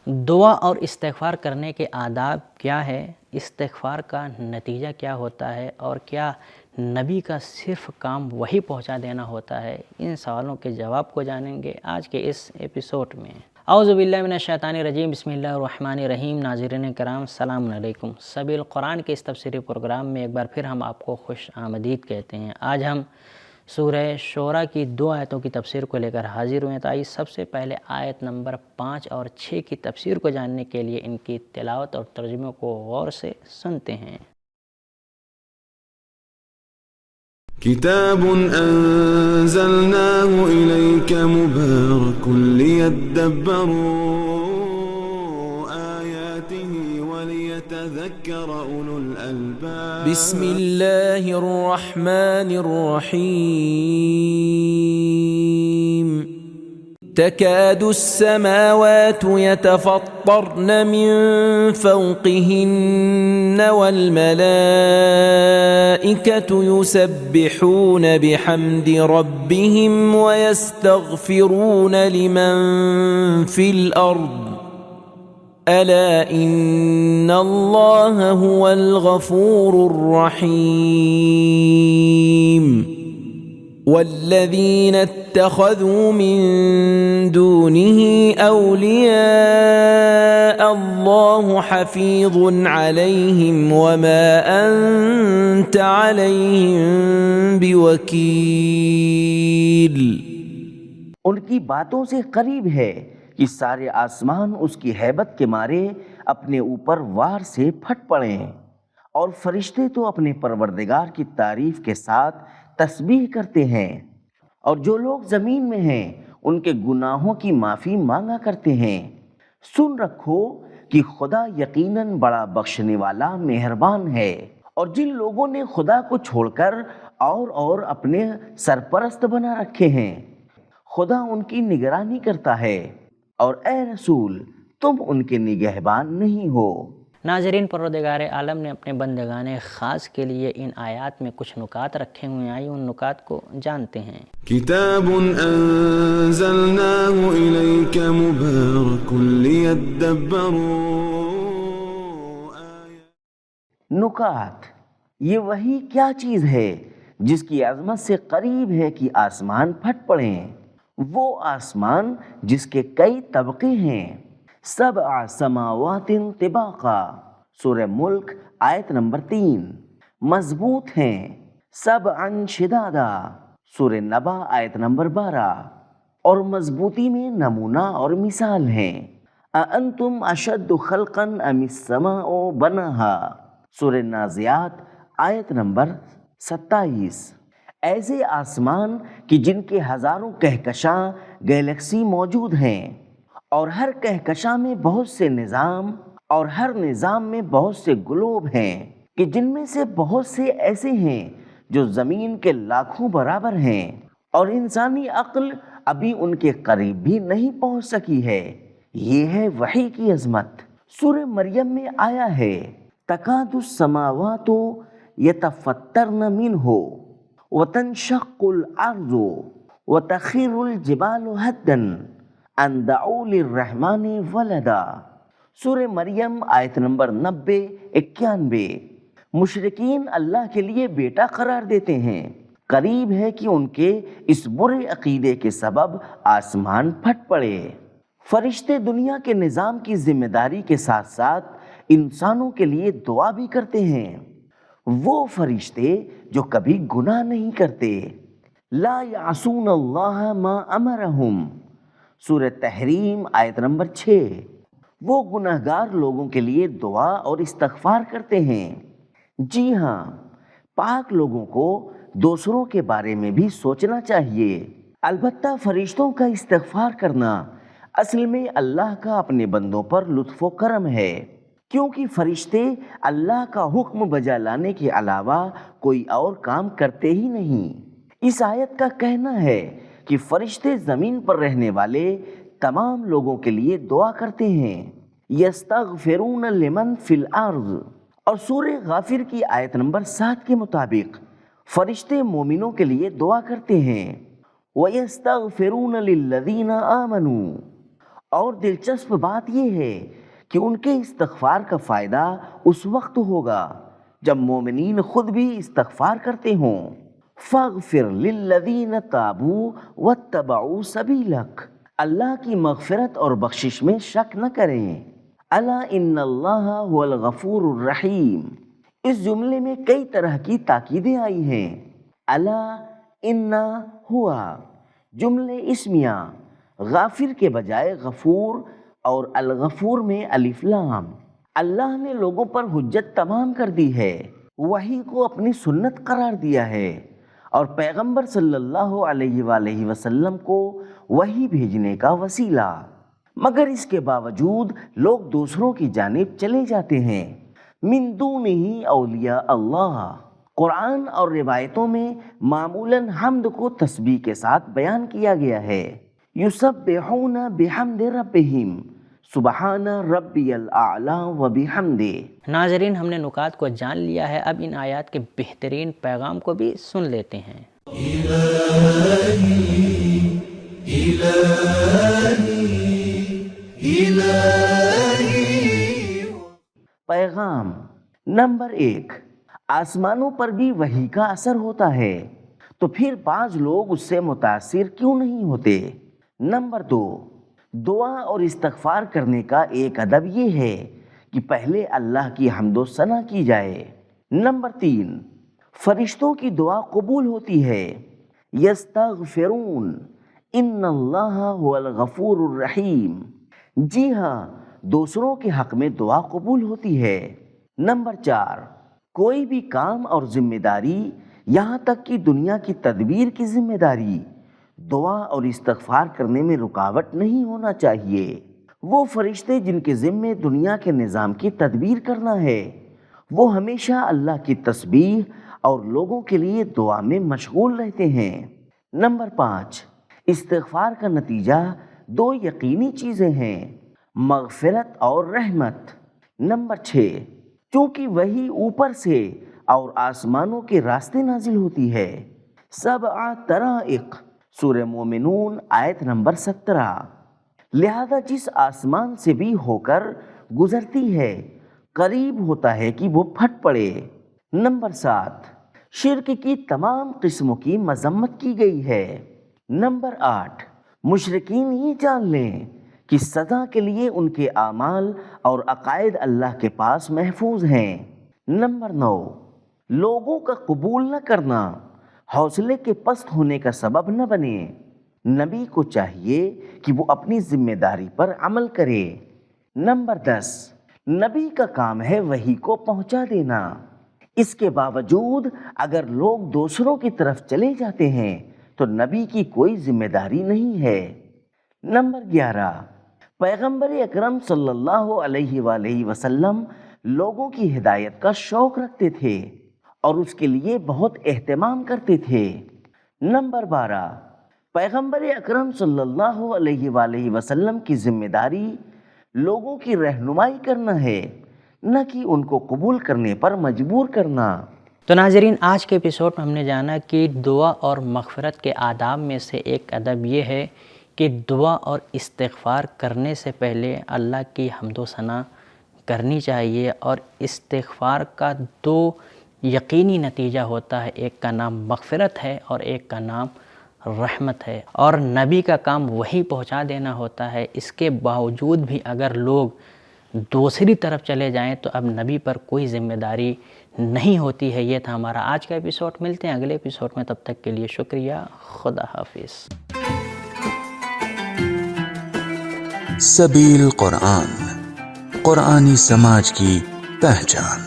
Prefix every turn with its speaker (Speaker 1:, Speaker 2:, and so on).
Speaker 1: دعا اور استغفار کرنے کے آداب کیا ہے، استغفار کا نتیجہ کیا ہوتا ہے، اور کیا نبی کا صرف کام وہی پہنچا دینا ہوتا ہے، ان سوالوں کے جواب کو جانیں گے آج کے اس ایپیسوڈ میں۔ اعوذ باللہ من الشیطان الرجیم، بسم اللہ الرحمن الرحیم۔ ناظرین کرام، السلام علیکم۔ سبیل القرآن کے اس تفسیری پروگرام میں ایک بار پھر ہم آپ کو خوش آمدید کہتے ہیں۔ آج ہم سورہ شعراء کی 2 آیتوں کی تفسیر کو لے کر حاضر ہوئے ہیں، تو آئیے سب سے پہلے آیت نمبر 5 اور 6 کی تفسیر کو جاننے کے لیے ان کی تلاوت اور ترجمے کو غور سے سنتے ہیں۔
Speaker 2: کتاب انزلناه الیک مبارک لیدبروا آیاته ولیتذکر اولو الالباب۔
Speaker 3: بسم اللہ الرحمن الرحیم۔ تكاد السماوات يتفطرن من فوقهن والملائكة يسبحون بحمد ربهم ويستغفرون لمن في الأرض ألا إن الله هو الغفور الرحيم۔ والذين اتخذوا من دونه أولياء الله حفيظ عليهم وما أنت عليهم بوكيل۔
Speaker 4: ان کی باتوں سے قریب ہے کہ سارے آسمان اس کی ہیبت کے مارے اپنے اوپر وار سے پھٹ پڑیں، اور فرشتے تو اپنے پروردگار کی تعریف کے ساتھ تسبیح کرتے ہیں، اور جو لوگ زمین میں ہیں ان کے گناہوں کی معافی مانگا کرتے ہیں۔ سن رکھو کہ خدا یقیناً بڑا بخشنے والا مہربان ہے۔ اور جن لوگوں نے خدا کو چھوڑ کر اور اپنے سرپرست بنا رکھے ہیں، خدا ان کی نگرانی کرتا ہے، اور اے رسول تم ان کے نگہبان نہیں ہو۔
Speaker 1: ناظرین، پروردگار عالم نے اپنے بندگان خاص کے لیے ان آیات میں کچھ نکات رکھے ہوئے ہیں، آئیے ان نکات کو جانتے ہیں۔
Speaker 2: کتاب انزلناه الیک مبارک لیدبروا
Speaker 4: نکات: یہ وہی کیا چیز ہے جس کی عظمت سے قریب ہے کہ آسمان پھٹ پڑیں، وہ آسمان جس کے کئی طبقے ہیں۔ 7 سماوات طباقا، سورہ ملک آیت نمبر 3۔ مضبوط ہیں۔ 7 شدادا، سورہ نبا آیت نمبر 12۔ اور مضبوطی میں نمونہ اور مثال ہیں۔ اَأَنتُمْ أَشَدُّ خَلْقًا أَمِ السَّمَاءُ بَنَاهَا، سورہ نازعات آیت نمبر 27۔ ایسے آسمان کہ جن کے ہزاروں کہکشاں گیلیکسی موجود ہیں، اور ہر کہکشاں میں بہت سے نظام، اور ہر نظام میں بہت سے گلوب ہیں، کہ جن میں سے بہت سے ایسے ہیں جو زمین کے لاکھوں برابر ہیں، اور انسانی عقل ابھی ان کے قریب بھی نہیں پہنچ سکی ہے۔ یہ ہے وحی کی عظمت۔ سورہ مریم میں آیا ہے تکاد السماوات یتفطرن منہ وتنشق الارض وتخر الجبال ہدا ان دعوا للرحمن ولدا، سورہ مریم آیت نمبر 90-91۔ مشرکین اللہ کے لیے بیٹا قرار دیتے ہیں، قریب ہے کہ ان کے اس برے عقیدے کے سبب آسمان پھٹ پڑے۔ فرشتے دنیا کے نظام کی ذمہ داری کے ساتھ ساتھ انسانوں کے لیے دعا بھی کرتے ہیں، وہ فرشتے جو کبھی گناہ نہیں کرتے۔ لا یعصون اللہ ما امرہم، سورہ تحریم آیت نمبر 6۔ وہ گناہگار لوگوں کے لیے دعا اور استغفار کرتے ہیں۔ جی ہاں، پاک لوگوں کو دوسروں کے بارے میں بھی سوچنا چاہیے۔ البتہ فرشتوں کا استغفار کرنا اصل میں اللہ کا اپنے بندوں پر لطف و کرم ہے، کیونکہ فرشتے اللہ کا حکم بجا لانے کے علاوہ کوئی اور کام کرتے ہی نہیں۔ اس آیت کا کہنا ہے کہ فرشتے زمین پر رہنے والے تمام لوگوں کے لیے دعا کرتے ہیں۔ یستغفرون لمن فی الارض، اور سورہ غافر کی آیت نمبر 7 کے مطابق فرشتے مومنوں کے لیے دعا کرتے ہیں۔ وَيَسْتَغْفِرُونَ لِلَّذِينَ آمَنُوا، اور دلچسپ بات یہ ہے کہ ان کے استغفار کا فائدہ اس وقت ہوگا جب مومنین خود بھی استغفار کرتے ہوں۔ فاغفر للذین تابوا واتبعوا سبیلک، اللہ کی مغفرت اور بخشش میں شک نہ کریں۔ الا ان اللہ هو الغفور الرحیم، اس جملے میں کئی طرح کی تاکیدیں آئی ہیں۔ الا ان ہوا جملے اسمیہ، غافر کے بجائے غفور، اور الغفور میں الف لام۔ اللہ نے لوگوں پر حجت تمام کر دی ہے، وحی کو اپنی سنت قرار دیا ہے، اور پیغمبر صلی اللہ علیہ وآلہ وسلم کو وحی بھیجنے کا وسیلہ، مگر اس کے باوجود لوگ دوسروں کی جانب چلے جاتے ہیں۔ من دونہ اولیاء اللہ، قرآن اور روایتوں میں معمولاً حمد کو تسبیح کے ساتھ بیان کیا گیا ہے۔ یسبحون بحمد ربہم، سبحان ربی الاعلی و بحمدہ۔
Speaker 1: ناظرین، ہم نے نکات کو جان لیا ہے، اب ان آیات کے بہترین پیغام کو بھی سن لیتے ہیں۔
Speaker 4: پیغام نمبر 1، آسمانوں پر بھی وحی کا اثر ہوتا ہے، تو پھر بعض لوگ اس سے متاثر کیوں نہیں ہوتے؟ نمبر 2، دعا اور استغفار کرنے کا ایک ادب یہ ہے کہ پہلے اللہ کی حمد و ثنا کی جائے۔ نمبر 3، فرشتوں کی دعا قبول ہوتی ہے۔ یستغفرون ان اللہ هو الغفور الرحیم، جی ہاں، دوسروں کے حق میں دعا قبول ہوتی ہے۔ نمبر 4، کوئی بھی کام اور ذمہ داری، یہاں تک کہ دنیا کی تدبیر کی ذمہ داری، دعا اور استغفار کرنے میں رکاوٹ نہیں ہونا چاہیے۔ وہ فرشتے جن کے ذمے دنیا کے نظام کی تدبیر کرنا ہے، وہ ہمیشہ اللہ کی تسبیح اور لوگوں کے لیے دعا میں مشغول رہتے ہیں۔ نمبر 5، استغفار کا نتیجہ 2 یقینی چیزیں ہیں، مغفرت اور رحمت۔ نمبر 6، چونکہ وہی اوپر سے اور آسمانوں کے راستے نازل ہوتی ہے۔ 7 طرائق، سورہ مومنون آیت نمبر 17، لہذا جس آسمان سے بھی ہو کر گزرتی ہے، قریب ہوتا ہے کہ وہ پھٹ پڑے۔ نمبر 7، شرک کی تمام قسموں کی مذمت کی گئی ہے۔ نمبر 8، مشرکین یہ جان لیں کہ سزا کے لیے ان کے اعمال اور عقائد اللہ کے پاس محفوظ ہیں۔ نمبر 9، لوگوں کا قبول نہ کرنا حوصلے کے پست ہونے کا سبب نہ بنے، نبی کو چاہیے کہ وہ اپنی ذمہ داری پر عمل کرے۔ نمبر 10، نبی کا کام ہے وحی کو پہنچا دینا، اس کے باوجود اگر لوگ دوسروں کی طرف چلے جاتے ہیں تو نبی کی کوئی ذمہ داری نہیں ہے۔ نمبر 11، پیغمبر اکرم صلی اللہ علیہ وآلہ وسلم لوگوں کی ہدایت کا شوق رکھتے تھے اور اس کے لیے بہت اہتمام کرتے تھے۔ نمبر 12، پیغمبر اکرم صلی اللہ علیہ وآلہ وسلم کی ذمہ داری لوگوں کی رہنمائی کرنا ہے، نہ کہ ان کو قبول کرنے پر مجبور کرنا۔
Speaker 1: تو ناظرین، آج کے ایپیسوڈ میں ہم نے جانا کہ دعا اور مغفرت کے آداب میں سے ایک ادب یہ ہے کہ دعا اور استغفار کرنے سے پہلے اللہ کی حمد و ثنا کرنی چاہیے، اور استغفار کا 2 یقینی نتیجہ ہوتا ہے، ایک کا نام مغفرت ہے اور ایک کا نام رحمت ہے، اور نبی کا کام وہی پہنچا دینا ہوتا ہے۔ اس کے باوجود بھی اگر لوگ دوسری طرف چلے جائیں تو اب نبی پر کوئی ذمہ داری نہیں ہوتی ہے۔ یہ تھا ہمارا آج کا ایپیسوڈ، ملتے ہیں اگلے ایپیسوڈ میں، تب تک کے لیے شکریہ، خدا حافظ۔
Speaker 5: سبیل قرآن، قرآنی سماج کی پہچان۔